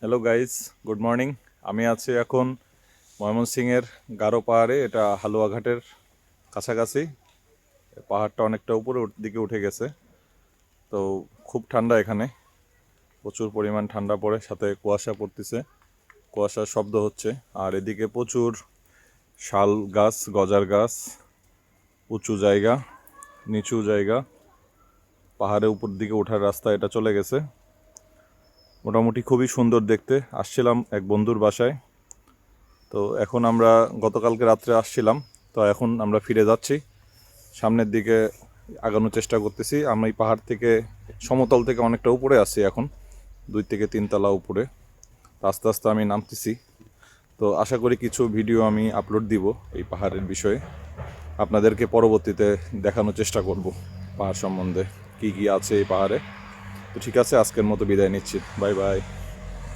Hello guys, good morning. আমি আছি এখন ময়মনসিংহের গারো পাহাড়ে। এটা হালুয়াঘাটের কাছাকাছি। পাহাড়টা অনেকটা উপরে দিকে উঠে গেছে। তো খুব ঠান্ডা এখানে, প্রচুর পরিমাণ ঠান্ডা পড়ে, সাথে কুয়াশা পড়তেছে, কুয়াশার শব্দ হচ্ছে। আর এদিকে প্রচুর শাল গাছ, গজার গাছ, উঁচু জায়গা, নিচু জায়গা, পাহাড়ের উপর দিকে ওঠার রাস্তা এটা চলে গেছে। মোটামুটি খুবই সুন্দর দেখতে। আসছিলাম এক বন্ধুর বাসায়, তো এখন আমরা গতকালকে রাত্রে আসছিলাম, তো এখন আমরা ফিরে যাচ্ছি, সামনের দিকে আগানোর চেষ্টা করতেছি। আমি এই পাহাড় থেকে, সমতল থেকে অনেকটা উপরে আছি এখন, 2 থেকে 3 তলা উপরে। আস্তে আস্তে আমি নামতেছি। তো আশা করি কিছু ভিডিও আমি আপলোড দিব এই পাহাড়ের বিষয়ে, আপনাদেরকে পরবর্তীতে দেখানোর চেষ্টা করব পাহাড় সম্বন্ধে কী কী আছে এই পাহাড়ে। তো ঠিক আছে, আজকের মতো বিদায় নিচ্ছি। Bye bye.